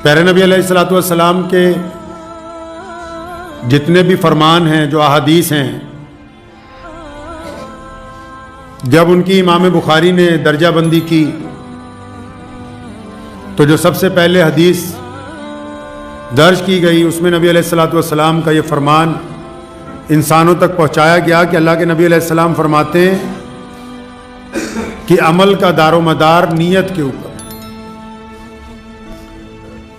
پیارے نبی علیہ الصلوۃ والسلام کے جتنے بھی فرمان ہیں، جو احادیث ہیں، جب ان کی امام بخاری نے درجہ بندی کی تو جو سب سے پہلے حدیث درج کی گئی اس میں نبی علیہ الصلوۃ والسلام کا یہ فرمان انسانوں تک پہنچایا گیا کہ اللہ کے نبی علیہ السلام فرماتے ہیں کہ عمل کا دار و مدار نیت کے اوپر۔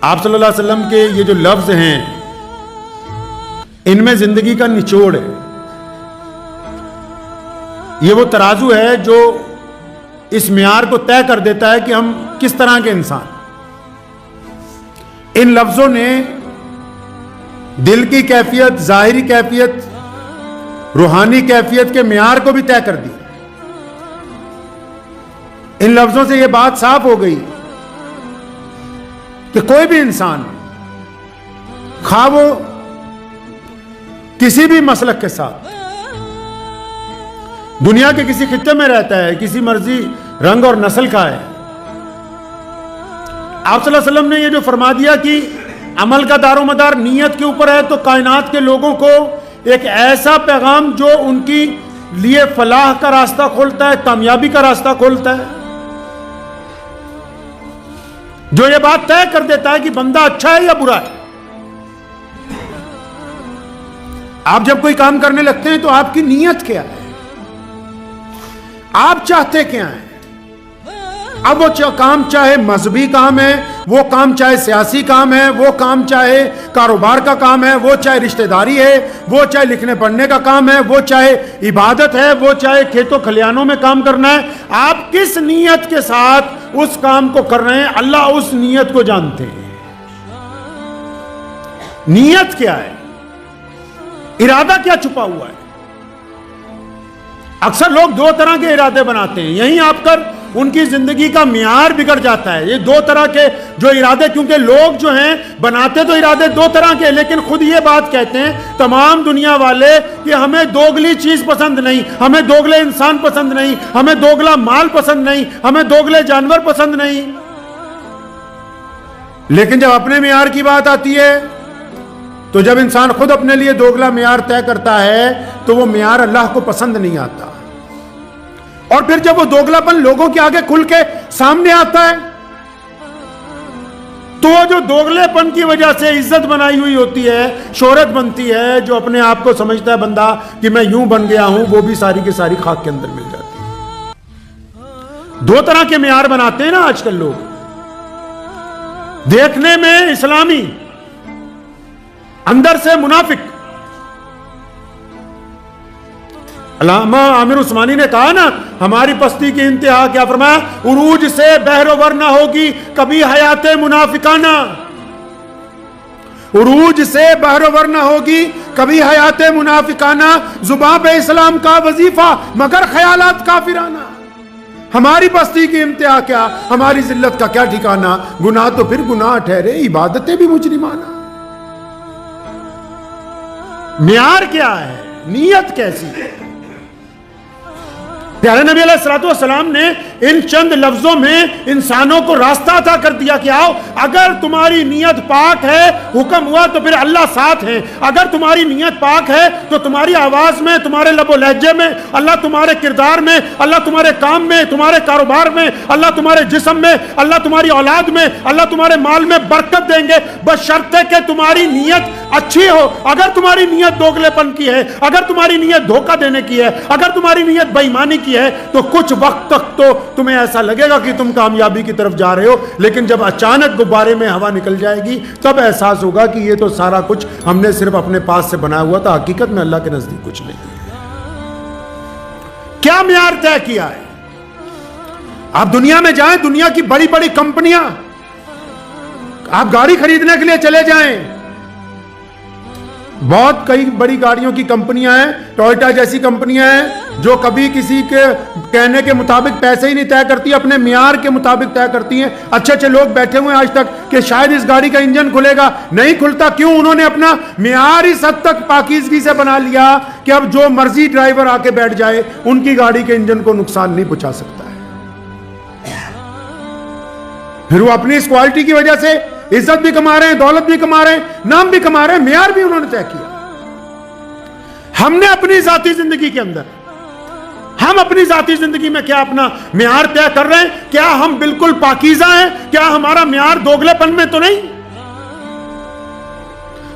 آپ صلی اللہ علیہ وسلم کے یہ جو لفظ ہیں ان میں زندگی کا نچوڑ ہے، یہ وہ ترازو ہے جو اس معیار کو طے کر دیتا ہے کہ ہم کس طرح کے انسان۔ ان لفظوں نے دل کی کیفیت، ظاہری کیفیت، روحانی کیفیت کے معیار کو بھی طے کر دیا۔ ان لفظوں سے یہ بات صاف ہو گئی کہ کوئی بھی انسان خواہ وہ کسی بھی مسلک کے ساتھ دنیا کے کسی خطے میں رہتا ہے، کسی مرضی رنگ اور نسل کا ہے، آپ صلی اللہ علیہ وسلم نے یہ جو فرما دیا کہ عمل کا دار و مدار نیت کے اوپر ہے، تو کائنات کے لوگوں کو ایک ایسا پیغام جو ان کی لیے فلاح کا راستہ کھولتا ہے، کامیابی کا راستہ کھولتا ہے، جو یہ بات طے کر دیتا ہے کہ بندہ اچھا ہے یا برا ہے۔ آپ جب کوئی کام کرنے لگتے ہیں تو آپ کی نیت کیا ہے، آپ چاہتے کیا ہیں؟ اب وہ کام چاہے مذہبی کام ہے، وہ کام چاہے سیاسی کام ہے، وہ کام چاہے کاروبار کا کام ہے، وہ چاہے رشتہ داری ہے، وہ چاہے لکھنے پڑھنے کا کام ہے، وہ چاہے عبادت ہے، وہ چاہے کھیتوں کھلیانوں میں کام کرنا ہے، آپ کس نیت کے ساتھ اس کام کو کر رہے ہیں، اللہ اس نیت کو جانتے ہیں۔ نیت کیا ہے، ارادہ کیا چھپا ہوا ہے؟ اکثر لوگ دو طرح کے ارادے بناتے ہیں، یہیں آپ کر ان کی زندگی کا معیار بگڑ جاتا ہے۔ یہ دو طرح کے جو ارادے، کیونکہ لوگ جو ہیں بناتے تو ارادے دو طرح کے، لیکن خود یہ بات کہتے ہیں تمام دنیا والے کہ ہمیں دوگلی چیز پسند نہیں، ہمیں دوگلے انسان پسند نہیں، ہمیں دوگلا مال پسند نہیں، ہمیں دوگلے جانور پسند نہیں۔ لیکن جب اپنے معیار کی بات آتی ہے تو جب انسان خود اپنے لیے دوگلا معیار طے کرتا ہے تو وہ معیار اللہ کو پسند نہیں آتا، اور پھر جب وہ دوگلا پن لوگوں کے آگے کھل کے سامنے آتا ہے تو وہ جو دوگلے پن کی وجہ سے عزت بنائی ہوئی ہوتی ہے، شہرت بنتی ہے، جو اپنے آپ کو سمجھتا ہے بندہ کہ میں یوں بن گیا ہوں، وہ بھی ساری کی ساری خاک کے اندر مل جاتی ہے۔ دو طرح کے معیار بناتے ہیں نا آج کل لوگ، دیکھنے میں اسلامی، اندر سے منافق۔ علامہ عامر عثمانی نے کہا نا، ہماری پستی کی انتہا کیا فرمایا؟ عروج سے بحر و ور نہ ہوگی کبھی حیات منافقانہ۔ عروج سے بحر و ور نہ ہوگی کبھی حیات منافقانہ، زباں پہ اسلام کا وظیفہ مگر خیالات کافرانہ۔ ہماری بستی کی انتہا کیا، ہماری ذلت کا کیا ٹھکانہ، گناہ تو پھر گناہ ٹھہرے، عبادتیں بھی مجرمانہ۔ معیار کیا ہے، نیت کیسی ہے؟ پیارے نبی علیہ الصلوۃ والسلام نے ان چند لفظوں میں انسانوں کو راستہ عطا کر دیا کہ آؤ، اگر تمہاری نیت پاک ہے، حکم ہوا تو پھر اللہ ساتھ ہے۔ اگر تمہاری نیت پاک ہے تو تمہاری آواز میں، تمہارے لب و لہجے میں اللہ، تمہارے کردار میں اللہ، تمہارے کام میں، تمہارے کاروبار میں اللہ، تمہارے جسم میں اللہ، تمہاری اولاد میں اللہ، تمہارے مال میں برکت دیں گے، بشرطے کہ تمہاری نیت اچھی ہو۔ اگر تمہاری نیت دوگلے پن کی ہے، اگر تمہاری نیت دھوکہ دینے کی ہے، اگر تمہاری نیت بے ایمانی کی ہے، تو کچھ وقت تک تو تمہیں ایسا لگے گا کہ تم کامیابی کی طرف جا رہے ہو، لیکن جب اچانک غبارے میں ہوا نکل جائے گی تب احساس ہوگا کہ یہ تو سارا کچھ ہم نے صرف اپنے پاس سے بنایا ہوا تھا، حقیقت میں اللہ کے نزدیک کچھ نہیں ہے۔ کیا معیار طے کیا ہے؟ آپ دنیا میں جائیں، دنیا کی بڑی بڑی کمپنیاں، آپ گاڑی خریدنے کے لیے چلے جائیں، بہت کئی بڑی گاڑیوں کی کمپنیاں ہیں، ٹویوٹا جیسی کمپنیاں ہیں جو کبھی کسی کے کہنے کے مطابق پیسے ہی نہیں طے کرتی، اپنے معیار کے مطابق طے کرتی ہیں۔ اچھے اچھے لوگ بیٹھے ہوئے ہیں آج تک کہ شاید اس گاڑی کا انجن کھلے گا، نہیں کھلتا۔ کیوں؟ انہوں نے اپنا معیار اس حد تک پاکیزگی سے بنا لیا کہ اب جو مرضی ڈرائیور آ کے بیٹھ جائے ان کی گاڑی کے انجن کو نقصان نہیں پہنچا سکتا ہے۔ پھر وہ اپنی اس کوالٹی کی وجہ سے عزت بھی کما رہے ہیں، دولت بھی کما رہے ہیں، نام بھی کما رہے ہیں، معیار بھی انہوں نے طے کیا۔ ہم نے اپنی ذاتی زندگی کے اندر، ہم اپنی ذاتی زندگی میں کیا اپنا معیار طے کر رہے ہیں؟ کیا ہم بالکل پاکیزہ ہیں؟ کیا ہمارا معیار دوگلے پن میں تو نہیں؟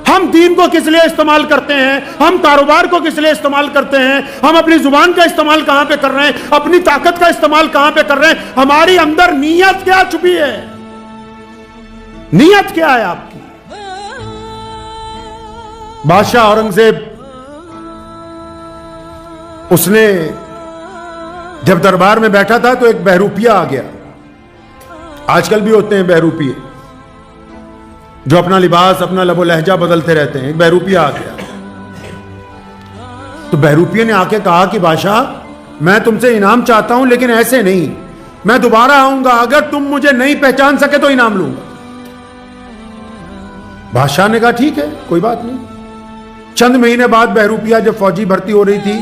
ہم دین کو کس لیے استعمال کرتے ہیں؟ ہم کاروبار کو کس لیے استعمال کرتے ہیں؟ ہم اپنی زبان کا استعمال کہاں پہ کر رہے ہیں؟ اپنی طاقت کا استعمال کہاں پہ کر رہے ہیں؟ ہماری اندر نیت کیا چھپی ہے؟ نیت کیا ہے آپ کی؟ بادشاہ اورنگزیب، اس نے جب دربار میں بیٹھا تھا تو ایک بہروپیہ آ گیا۔ آج کل بھی ہوتے ہیں بہروپیے جو اپنا لباس، اپنا لب و لہجہ بدلتے رہتے ہیں۔ ایک بہروپیہ آ گیا تو بہروپیے نے آ کے کہا کہ بادشاہ، میں تم سے انعام چاہتا ہوں لیکن ایسے نہیں، میں دوبارہ آؤں گا، اگر تم مجھے نہیں پہچان سکے تو انعام لوں گا۔ بادشاہ نے کہا ٹھیک ہے، کوئی بات نہیں۔ چند مہینے بعد بہروپیہ جب فوجی بھرتی ہو رہی تھی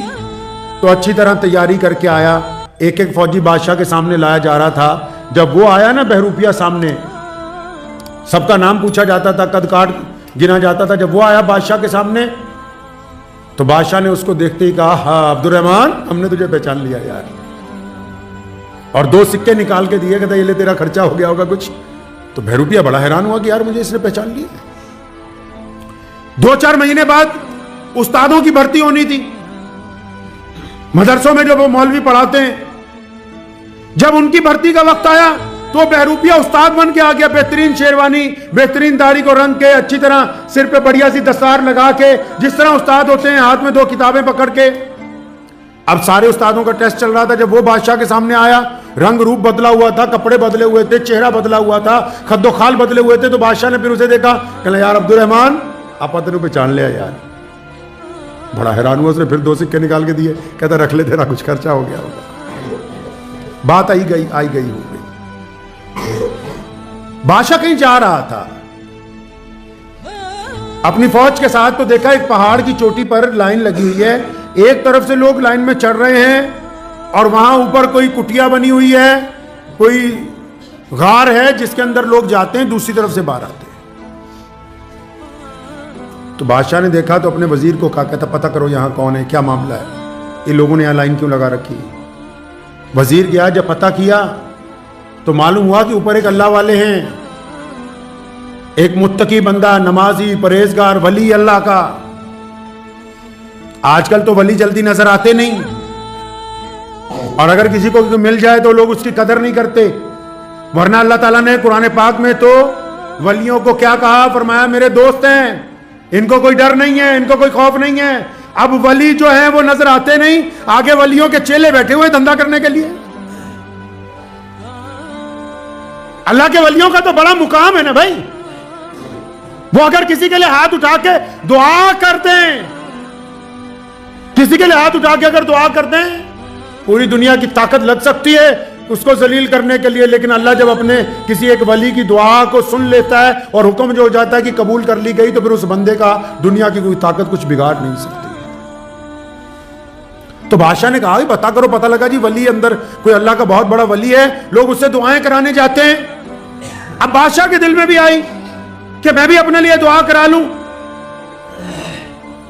تو اچھی طرح تیاری کر کے آیا۔ ایک ایک فوجی بادشاہ کے سامنے لایا جا رہا تھا۔ جب وہ آیا نا بہروپیہ سامنے، سب کا نام پوچھا جاتا تھا، قد کاٹ گنا جاتا تھا۔ جب وہ آیا بادشاہ کے سامنے تو بادشاہ نے اس کو دیکھتے ہی کہا، ہاں عبد الرحمان، ہم نے تجھے پہچان لیا یار، اور 2 سکے نکال کے دیے، کہتا یہ لے تیرا خرچہ ہو گیا ہوگا کچھ۔ تو بہروپیہ بڑا حیران ہوا کہ یار مجھے اس نے پہچان لیا۔ 2-4 مہینے بعد استادوں کی بھرتی ہونی تھی مدرسوں میں، جو وہ مولوی پڑھاتے ہیں۔ جب ان کی بھرتی کا وقت آیا تو بہروپیہ استاد بن کے آ گیا، بہترین شیروانی، بہترین داڑھی کو رنگ کے، اچھی طرح سر پہ بڑھیا سی دستار لگا کے، جس طرح استاد ہوتے ہیں، ہاتھ میں 2 کتابیں پکڑ کے۔ اب سارے استادوں کا ٹیسٹ چل رہا تھا۔ جب وہ بادشاہ کے سامنے آیا، رنگ روپ بدلا ہوا تھا، کپڑے بدلے ہوئے تھے، چہرہ بدلا ہوا تھا، خد و خال بدلے ہوئے تھے، تو بادشاہ نے پھر اسے دیکھا، کہا یار عبد الرحمان، آپ تینوں پہچان لیا یار۔ بڑا حیران ہوا، اس نے پھر 2 سکے نکال کے دیے، کہتا رکھ لے، تیرا کچھ خرچہ ہو گیا ہوگا۔ بات آئی گئی ہو گئی۔ بادشاہ کہیں جا رہا تھا اپنی فوج کے ساتھ، تو دیکھا ایک پہاڑ کی چوٹی پر لائن لگی ہوئی ہے، ایک طرف سے لوگ لائن میں چڑھ رہے ہیں اور وہاں اوپر کوئی کٹیا بنی ہوئی ہے، کوئی غار ہے جس کے اندر لوگ جاتے ہیں، دوسری طرف سے باہر آتے ہیں۔ تو بادشاہ نے دیکھا تو اپنے وزیر کو کہا، کہتا پتہ کرو یہاں کون ہے، کیا معاملہ ہے، یہ لوگوں نے یہاں لائن کیوں لگا رکھی۔ وزیر گیا، جب پتہ کیا تو معلوم ہوا کہ اوپر ایک اللہ والے ہیں، ایک متقی بندہ، نمازی، پرہیزگار، ولی اللہ کا۔ آج کل تو ولی جلدی نظر آتے نہیں، اور اگر کسی کو مل جائے تو لوگ اس کی قدر نہیں کرتے، ورنہ اللہ تعالیٰ نے قرآن پاک میں تو ولیوں کو کیا کہا، فرمایا میرے دوست ہیں، ان کو کوئی ڈر نہیں ہے، ان کو کوئی خوف نہیں ہے۔ اب ولی جو ہیں وہ نظر آتے نہیں، آگے ولیوں کے چیلے بیٹھے ہوئے دھندا کرنے کے لیے۔ اللہ کے ولیوں کا تو بڑا مقام ہے نا بھائی، وہ اگر کسی کے لیے ہاتھ اٹھا کے دعا کرتے ہیں، کسی کے لیے ہاتھ اٹھا کے اگر دعا کرتے ہیں، پوری دنیا کی طاقت لگ سکتی ہے اس کو ذلیل کرنے کے لیے، لیکن اللہ جب اپنے کسی ایک ولی کی دعا کو سن لیتا ہے اور حکم جو ہو جاتا ہے کہ قبول کر لی گئی، تو پھر اس بندے کا دنیا کی کوئی طاقت کچھ بگاڑ نہیں سکتی۔ تو بادشاہ نے کہا بتا کرو، پتہ لگا جی ولی اندر کوئی اللہ کا بہت بڑا ولی ہے، لوگ اس سے دعائیں کرانے جاتے ہیں۔ اب بادشاہ کے دل میں بھی آئی کہ میں بھی اپنے لیے دعا کرا لوں،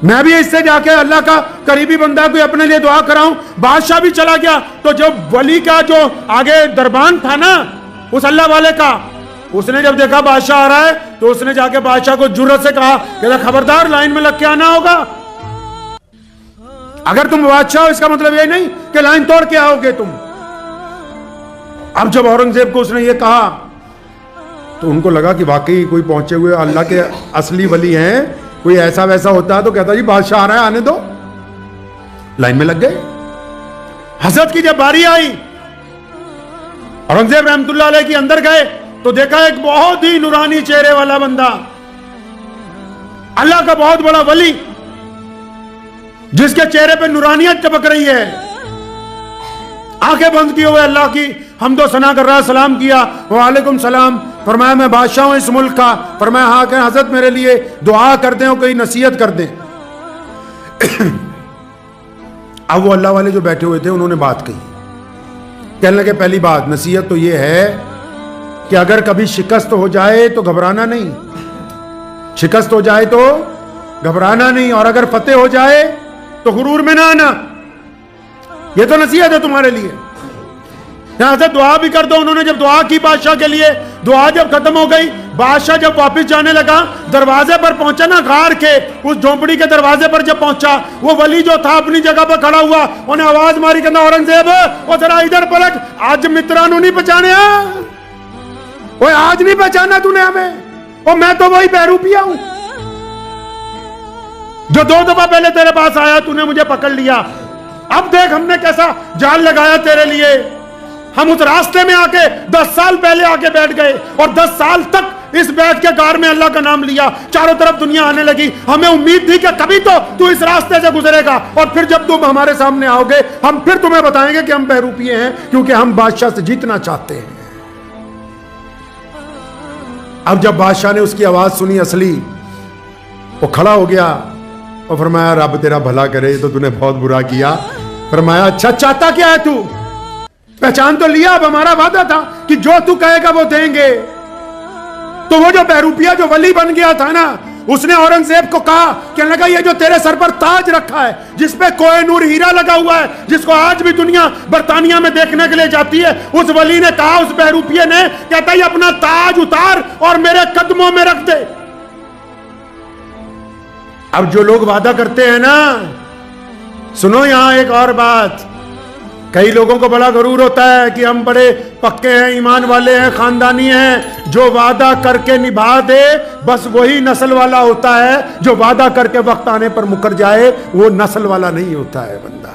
میں بھی اس سے جا کے اللہ کا قریبی بندہ کوئی اپنے لیے دعا کراؤں۔ بادشاہ بھی چلا گیا، تو جب ولی کا جو آگے دربان تھا نا اس اللہ والے کا، اس نے جب دیکھا بادشاہ آ رہا ہے تو اس نے جا کے بادشاہ کو جرأت سے کہا کہ خبردار لائن میں لگ کے آنا ہوگا، اگر تم بادشاہ ہو اس کا مطلب یہ نہیں کہ لائن توڑ کے آؤ گے تم۔ اب جب اورنگزیب کو اس نے یہ کہا تو ان کو لگا کہ واقعی کوئی پہنچے ہوئے اللہ کے اصلی ولی ہیں، کوئی ایسا ویسا ہوتا تو کہتا جی بادشاہ آ رہا ہے آنے دو، لائن میں لگ گئے۔ حضرت کی جب باری آئی، اورنگزیب رحمت اللہ علیہ کے اندر گئے تو دیکھا ایک بہت ہی نورانی چہرے والا بندہ، اللہ کا بہت بڑا ولی، جس کے چہرے پہ نورانیت چمک رہی ہے، آنکھیں بند کیے ہوئے اللہ کی حمد و ثنا کر رہا، سلام کیا، وعلیکم سلام، فرمایا میں بادشاہ ہوں اس ملک کا، فرمایا ہاں کہ حضرت میرے لیے دعا کر دیں اور کوئی نصیحت کر دیں۔ اب وہ اللہ والے جو بیٹھے ہوئے تھے انہوں نے بات کہی، کہنے لگے پہلی بات نصیحت تو یہ ہے کہ اگر کبھی شکست ہو جائے تو گھبرانا نہیں، شکست ہو جائے تو گھبرانا نہیں، اور اگر فتح ہو جائے تو غرور میں نہ آنا۔ یہ تو نصیحت ہے تمہارے لیے۔ یہاں سے دعا بھی کر دو۔ انہوں نے جب دعا کی بادشاہ کے لیے، دعا جب ختم ہو گئی، بادشاہ جب واپس جانے لگا، دروازے پر پہنچا نا، غار کے اس جھونپڑی کے دروازے پر جب پہنچا، وہ ولی جو تھا اپنی جگہ پر کھڑا ہوا، انہیں آواز ماری کہ اورنگزیب وہ ذرا ادھر پلٹ، آج مترانو نہیں پہچانے، وہ آج نہیں پہچانا تو نے ہمیں، اور میں تو وہی بہروپیہ ہوں جو 2 دفعہ پہلے تیرے پاس آیا، تو نے مجھے پکڑ لیا، اب دیکھ ہم نے کیسا جال لگایا تیرے لیے۔ ہم اس راستے میں آ کے 10 سال پہلے آ کے بیٹھ گئے، اور 10 سال تک اس بیٹھ کے غار میں اللہ کا نام لیا، چاروں طرف دنیا آنے لگی، ہمیں امید تھی کہ کبھی تو اس راستے سے گزرے گا، اور پھر جب تم ہمارے سامنے آؤ گے ہم پھر تمہیں بتائیں گے کہ ہم بہروپیے ہیں، کیونکہ ہم بادشاہ سے جیتنا چاہتے ہیں۔ اب جب بادشاہ نے اس کی آواز سنی اصلی، وہ کھڑا ہو گیا اور فرمایا رب تیرا بھلا کرے، تو نے بہت برا کیا۔ فرمایا اچھا چاہتا کیا ہے تو؟ پہچان تو لیا، اب ہمارا وعدہ تھا کہ جو تو کہے گا وہ دیں گے۔ تو وہ جو بہروپیہ جو ولی بن گیا تھا نا، اس نے اورنگزیب کو کہا، کہنے لگا یہ جو تیرے سر پر تاج رکھا ہے، جس پہ کوہ نور ہیرا لگا ہوا ہے، جس کو آج بھی دنیا برطانیہ میں دیکھنے کے لیے جاتی ہے، اس ولی نے کہا، اس بہروپیہ نے، کہتا ہے اپنا تاج اتار اور میرے قدموں میں رکھ دے۔ اب جو لوگ وعدہ کرتے ہیں نا، سنو یہاں ایک اور بات، کئی لوگوں کو بڑا غرور ہوتا ہے کہ ہم بڑے پکے ہیں، ایمان والے ہیں، خاندانی ہیں، جو وعدہ کر کے نبھا دے بس وہی نسل والا ہوتا ہے، جو وعدہ کر کے وقت آنے پر مکر جائے وہ نسل والا نہیں ہوتا ہے بندہ۔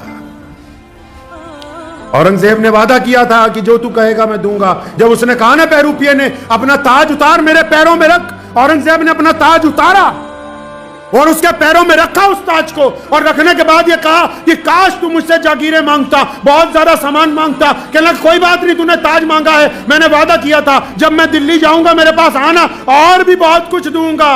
اورنگزیب نے وعدہ کیا تھا کہ جو تو کہے گا میں دوں گا۔ جب اس نے کہا نا بہروپیہ نے اپنا تاج اتار میرے پیروں میں رکھ، اورنگزیب نے اپنا تاج اتارا اور اس کے پیروں میں رکھا اس تاج کو، اور رکھنے کے بعد یہ کہا کہ کاش تو مجھ سے جاگیریں مانگتا، بہت زیادہ سامان مانگتا، کہنے لگا کوئی بات نہیں، تو نے تاج مانگا ہے، میں نے وعدہ کیا تھا جب میں دلی جاؤں گا میرے پاس آنا، اور بھی بہت کچھ دوں گا۔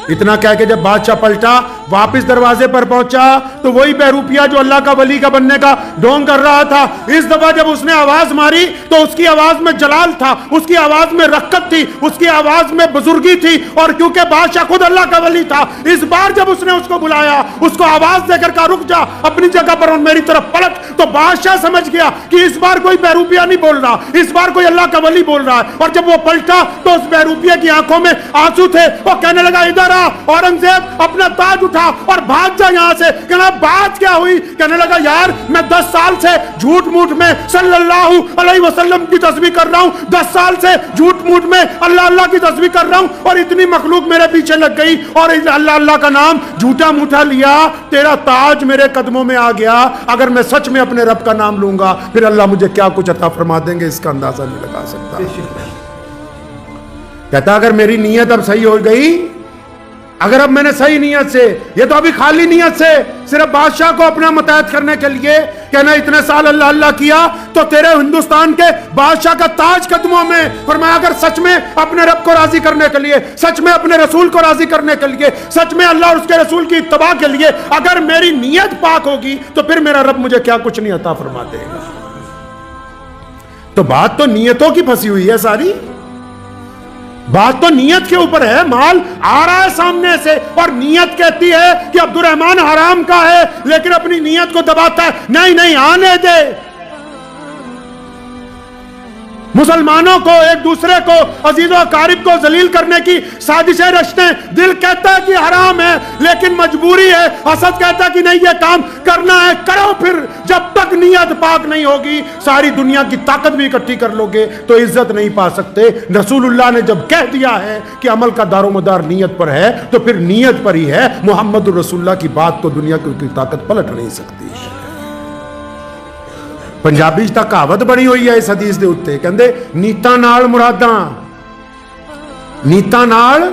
اتنا کہہ کے جب بادشاہ پلٹا، واپس دروازے پر پہنچا، تو وہی بہروپیہ جو اللہ کا ولی کا بننے کا ڈھونگ کر رہا تھا، اس دفعہ جب اس نے آواز ماری تو اس کی آواز میں جلال تھا، اس کی آواز میں رقت تھی، اس کی آواز میں بزرگی تھی، اور کیونکہ بادشاہ خود اللہ کا ولی تھا، اس بار جب اس نے اس کو بلایا، اس کو آواز دے کر کہا رک جا اپنی جگہ پر اور میری طرف پلٹ، تو بادشاہ سمجھ گیا کہ اس بار کوئی بہروپیہ نہیں بول رہا، اس بار کوئی اللہ کا ولی بول رہا ہے، اور جب وہ پلٹا تو اس بہروپیہ کی آنکھوں میں آنسو تھے، وہ کہنے لگا ادھر اورنگزیب اپنا تاج اٹھا اور بھاگ جا یہاں سے۔ کہنا بات کیا ہوئی؟ کہنے لگا یار میں 10 سال سے جھوٹ موٹ میں صلی اللہ علیہ وسلم کی تسبیح کر رہا ہوں، 10 سال سے جھوٹ موٹ میں اللہ اللہ کی تسبیح کر رہا ہوں، اور اتنی مخلوق میرے پیچھے لگ گئی اور اللہ اللہ کا نام جھوٹا موٹا لیا، تیرا تاج میرے قدموں میں آ گیا، اگر میں سچ میں اپنے رب کا نام لوں گا پھر اللہ مجھے کیا کچھ عطا فرما دیں گے اس کا اندازہ نہیں لگا سکتا۔ کہتا اگر میری نیت اب صحیح ہو گئی، اگر اب میں نے صحیح نیت سے، یہ تو ابھی خالی نیت سے صرف بادشاہ کو اپنا متحد کرنے کے لیے کہنا اتنے سال اللہ اللہ کیا، تو تیرے ہندوستان کے بادشاہ کا تاج قدموں میں، فرمایا اگر سچ میں اپنے رب کو راضی کرنے کے لیے، سچ میں اپنے رسول کو راضی کرنے کے لیے، سچ میں اللہ اور اس کے رسول کی اتباع کے لیے اگر میری نیت پاک ہوگی تو پھر میرا رب مجھے کیا کچھ نہیں عطا فرما دے گا۔ تو بات تو نیتوں کی پھنسی ہوئی ہے ساری، بات تو نیت کے اوپر ہے، مال آ رہا ہے سامنے سے اور نیت کہتی ہے کہ عبد الرحمن حرام کا ہے، لیکن اپنی نیت کو دباتا ہے، نہیں نہیں آنے دے۔ مسلمانوں کو ایک دوسرے کو عزیز و اقارب کو ذلیل کرنے کی سازشیں رچتے ہیں، دل کہتا ہے کہ حرام ہے لیکن مجبوری ہے، حسد کہتا ہے کہ نہیں یہ کام کرنا ہے، کرو، پھر جب تک نیت پاک نہیں ہوگی ساری دنیا کی طاقت بھی اکٹھی کر لو گے تو عزت نہیں پا سکتے۔ رسول اللہ نے جب کہہ دیا ہے کہ عمل کا دار و مدار نیت پر ہے تو پھر نیت پر ہی ہے، محمد الرسول اللہ کی بات تو دنیا کی طاقت پلٹ نہیں سکتی۔ پنجابی تک کہاوت بنی ہوئی ہے اس حدیث دے اتے، کہندے نیتاں نال مراداں، نیتاں نال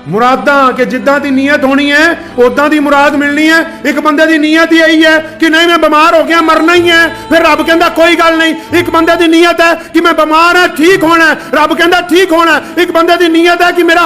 ਮੁਰਾਦਾਂ ਕਿ ਜਿੱਦਾਂ ਦੀ ਨੀਅਤ ਹੋਣੀ ਹੈ ਉਦਾਂ ਦੀ ਮੁਰਾਦ ਮਿਲਣੀ ਹੈ। ਇੱਕ ਬੰਦੇ ਦੀ ਨੀਅਤ ਹੀ ਇਹੀ ਹੈ ਕਿ ਨਹੀਂ ਮੈਂ ਬਿਮਾਰ ਹੋ ਗਿਆ, ਮਰਨਾ ਹੀ ਹੈ, ਫਿਰ ਰੱਬ ਕਹਿੰਦਾ ਕੋਈ ਗੱਲ ਨਹੀਂ। ਇੱਕ ਬੰਦੇ ਦੀ ਨੀਅਤ ਹੈ ਕਿ ਮੈਂ ਬਿਮਾਰ ਹਾਂ, ਠੀਕ ਹੋਣਾ ਹੈ, ਰੱਬ ਕਹਿੰਦਾ ਠੀਕ ਹੋਣਾ ਹੈ। ਇੱਕ ਬੰਦੇ ਦੀ ਨੀਅਤ ਹੈ ਕਿ ਮੇਰਾ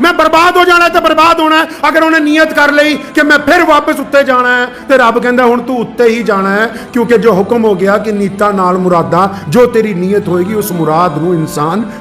ਮੈਂ ਬਰਬਾਦ ਹੋ ਜਾਣਾ, ਤੇ ਬਰਬਾਦ ਹੋਣਾ ਹੈ। ਅਗਰ ਉਹਨੇ ਨੀਅਤ ਕਰ ਲਈ ਕਿ ਮੈਂ ਫਿਰ ਵਾਪਸ ਉੱਤੇ ਜਾਣਾ ਹੈ, ਤੇ ਰੱਬ ਕਹਿੰਦਾ ਹੁਣ ਤੂੰ ਉੱਤੇ ਹੀ ਜਾਣਾ ਹੈ, ਕਿਉਂਕਿ ਜੋ ਹੁਕਮ ਹੋ ਗਿਆ ਕਿ ਨੀਤਾਂ ਨਾਲ ਮੁਰਾਦਾਂ, ਜੋ ਤੇਰੀ ਨੀਅਤ ਹੋਏਗੀ ਉਸ ਮੁਰਾਦ ਨੂੰ ਇਨਸਾਨ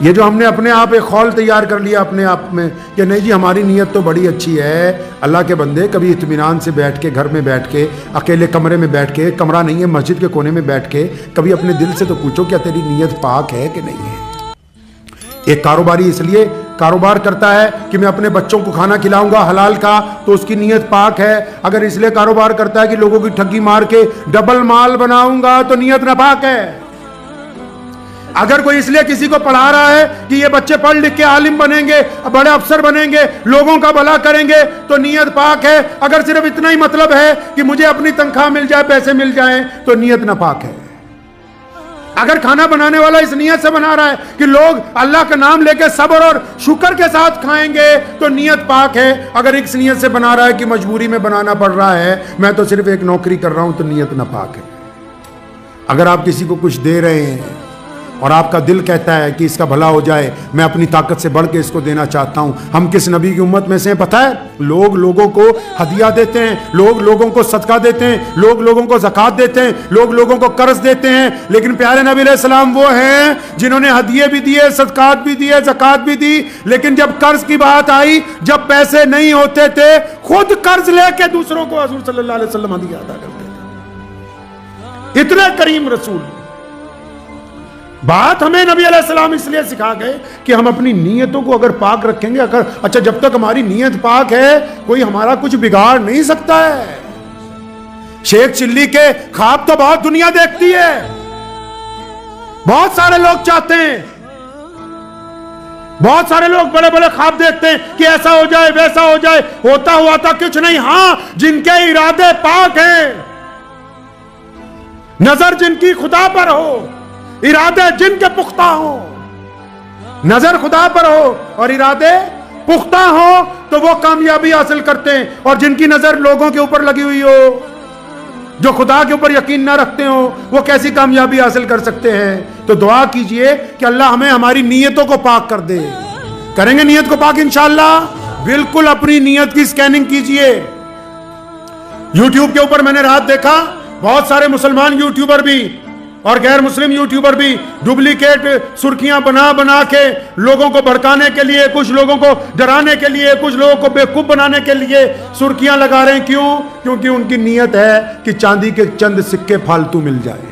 یہ جو ہم نے اپنے آپ ایک خول تیار کر لیا اپنے آپ میں کہ نہیں جی ہماری نیت تو بڑی اچھی ہے، اللہ کے بندے کبھی اطمینان سے بیٹھ کے، گھر میں بیٹھ کے، اکیلے کمرے میں بیٹھ کے، کمرہ نہیں ہے مسجد کے کونے میں بیٹھ کے کبھی اپنے دل سے تو پوچھو کیا تیری نیت پاک ہے کہ نہیں ہے؟ ایک کاروباری اس لیے کاروبار کرتا ہے کہ میں اپنے بچوں کو کھانا کھلاؤں گا حلال کا، تو اس کی نیت پاک ہے۔ اگر اس لیے کاروبار کرتا ہے کہ لوگوں کی ٹھگی مار کے ڈبل مال بناؤں گا تو نیت ناپاک ہے۔ اگر کوئی اس لیے کسی کو پڑھا رہا ہے کہ یہ بچے پڑھ لکھ کے عالم بنیں گے، بڑے افسر بنیں گے، لوگوں کا بھلا کریں گے تو نیت پاک ہے۔ اگر صرف اتنا ہی مطلب ہے کہ مجھے اپنی تنخواہ مل جائے، پیسے مل جائیں تو نیت ناپاک ہے۔ اگر کھانا بنانے والا اس نیت سے بنا رہا ہے کہ لوگ اللہ کا نام لے کے صبر اور شکر کے ساتھ کھائیں گے تو نیت پاک ہے۔ اگر اس نیت سے بنا رہا ہے کہ مجبوری میں بنانا پڑ رہا ہے، میں تو صرف ایک نوکری کر رہا ہوں، تو نیت ناپاک ہے۔ اگر آپ کسی کو کچھ دے رہے ہیں اور آپ کا دل کہتا ہے کہ اس کا بھلا ہو جائے، میں اپنی طاقت سے بڑھ کے اس کو دینا چاہتا ہوں، ہم کس نبی کی امت میں سے ہیں پتہ ہے؟ لوگ لوگوں کو ہدیہ دیتے ہیں، لوگ لوگوں کو صدقہ دیتے ہیں، لوگ لوگوں کو زکوٰۃ دیتے ہیں، لوگ لوگوں کو قرض دیتے ہیں، لیکن پیارے نبی علیہ السلام وہ ہیں جنہوں نے ہدیے بھی دیے، صدقات بھی دیے، زکوٰۃ بھی دی، لیکن جب قرض کی بات آئی، جب پیسے نہیں ہوتے تھے، خود قرض لے کے دوسروں کو حضور صلی اللہ علیہ وسلم ہدیہ ادا کرتے تھے۔ اتنے کریم رسول۔ بات ہمیں نبی علیہ السلام اس لیے سکھا گئے کہ ہم اپنی نیتوں کو اگر پاک رکھیں گے، اگر اچھا جب تک ہماری نیت پاک ہے کوئی ہمارا کچھ بگاڑ نہیں سکتا ہے۔ شیخ چلی کے خواب تو بہت دنیا دیکھتی ہے، بہت سارے لوگ چاہتے ہیں، بہت سارے لوگ بڑے بڑے خواب دیکھتے ہیں کہ ایسا ہو جائے ویسا ہو جائے، ہوتا ہوا تھا کچھ نہیں۔ ہاں جن کے ارادے پاک ہیں، نظر جن کی خدا پر ہو، ارادے جن کے پختہ ہوں، نظر خدا پر ہو اور ارادے پختہ ہوں تو وہ کامیابی حاصل کرتے ہیں، اور جن کی نظر لوگوں کے اوپر لگی ہوئی ہو، جو خدا کے اوپر یقین نہ رکھتے ہوں، وہ کیسی کامیابی حاصل کر سکتے ہیں؟ تو دعا کیجئے کہ اللہ ہمیں ہماری نیتوں کو پاک کر دے۔ کریں گے نیت کو پاک انشاءاللہ؟ بالکل اپنی نیت کی سکیننگ کیجئے۔ یوٹیوب کے اوپر میں نے رات دیکھا بہت سارے مسلمان یوٹیوبر بھی اور غیر مسلم یوٹیوبر بھی ڈپلیکیٹ سرخیاں بنا بنا کے لوگوں کو بھڑکانے کے لیے، کچھ لوگوں کو ڈرانے کے لیے، کچھ لوگوں کو بیوقوف بنانے کے لیے سرخیاں لگا رہے ہیں۔ کیوں؟ کیونکہ ان کی نیت ہے کہ چاندی کے چند سکے فالتو مل جائے،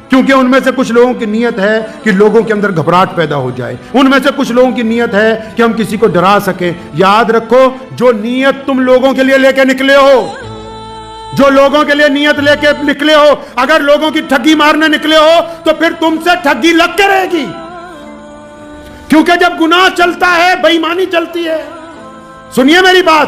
کیونکہ ان میں سے کچھ لوگوں کی نیت ہے کہ لوگوں کے اندر گھبراہٹ پیدا ہو جائے، ان میں سے کچھ لوگوں کی نیت ہے کہ ہم کسی کو ڈرا سکیں۔ یاد رکھو، جو نیت تم لوگوں کے لیے لے کے نکلے ہو، جو لوگوں کے لیے نیت لے کے نکلے ہو، اگر لوگوں کی ٹھگی مارنے نکلے ہو تو پھر تم سے ٹھگی لگ کے رہے گی، کیونکہ جب گناہ چلتا ہے بے ایمانی چلتی ہے۔ سنیے میری بات،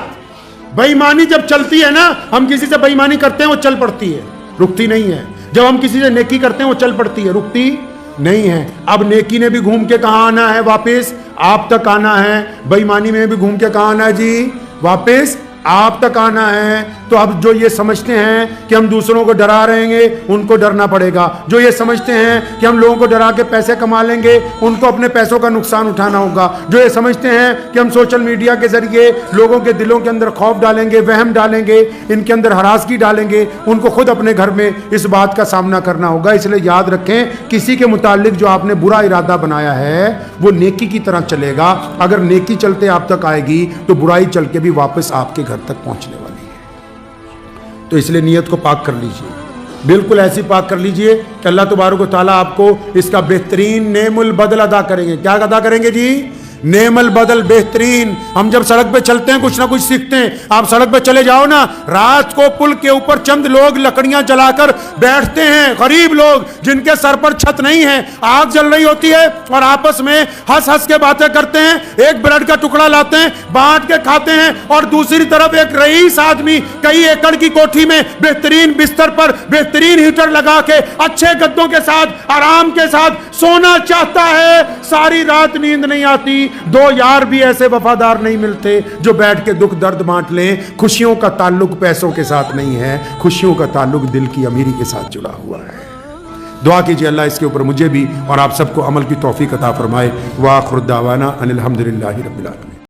بے ایمانی جب چلتی ہے نا، ہم کسی سے بے ایمانی کرتے ہیں وہ چل پڑتی ہے، رکتی نہیں ہے۔ جب ہم کسی سے نیکی کرتے ہیں وہ چل پڑتی ہے، رکتی نہیں ہے۔ اب نیکی نے بھی گھوم کے کہاں آنا ہے؟ واپس آپ تک آنا ہے۔ بے ایمانی میں بھی گھوم کے کہاں آنا ہے جی؟ واپس آپ تک آنا ہے۔ تو اب جو یہ سمجھتے ہیں کہ ہم دوسروں کو ڈرا رہے ہیں ان کو ڈرنا پڑے گا، جو یہ سمجھتے ہیں کہ ہم لوگوں کو ڈرا کے پیسے کما لیں گے ان کو اپنے پیسوں کا نقصان اٹھانا ہوگا، جو یہ سمجھتے ہیں کہ ہم سوشل میڈیا کے ذریعے لوگوں کے دلوں کے اندر خوف ڈالیں گے، وہم ڈالیں گے، ان کے اندر ہراسگی ڈالیں گے، ان کو خود اپنے گھر میں اس بات کا سامنا کرنا ہوگا۔ اس لیے یاد رکھیں، کسی کے متعلق جو آپ نے برا ارادہ بنایا ہے وہ نیکی کی طرح چلے گا، اگر نیکی چلتے آپ تک آئے گی تو برائی چل کے بھی واپس آپ کے گھر تک پہنچنے والی ہے۔ تو اس لیے نیت کو پاک کر لیجئے، بالکل ایسی پاک کر لیجئے کہ اللہ تبارک و تعالیٰ آپ کو اس کا بہترین نعم البدل ادا کریں گے۔ کیا ادا کریں گے جی؟ نعم البدل، بہترین۔ ہم جب سڑک پہ چلتے ہیں کچھ نہ کچھ سیکھتے ہیں۔ آپ سڑک پہ چلے جاؤ نا، رات کو پل کے اوپر چند لوگ لکڑیاں جلا کر بیٹھتے ہیں، غریب لوگ جن کے سر پر چھت نہیں ہے، آگ جل رہی ہوتی ہے اور آپس میں ہنس ہنس کے باتیں کرتے ہیں، ایک بریڈ کا ٹکڑا لاتے ہیں بانٹ کے کھاتے ہیں، اور دوسری طرف ایک رئیس آدمی کئی ایکڑ کی کوٹھی میں بہترین بستر پر بہترین ہیٹر لگا کے اچھے گدوں کے ساتھ آرام کے ساتھ سونا چاہتا ہے، ساری رات نیند نہیں آتی۔ دو یار بھی ایسے وفادار نہیں ملتے جو بیٹھ کے دکھ درد بانٹ لیں۔ خوشیوں کا تعلق پیسوں کے ساتھ نہیں ہے، خوشیوں کا تعلق دل کی امیری کے ساتھ جڑا ہوا ہے۔ دعا کیجئے اللہ اس کے اوپر مجھے بھی اور آپ سب کو عمل کی توفیق عطا فرمائے۔ وآخر دعوانا ان الحمدللہ رب العالمین۔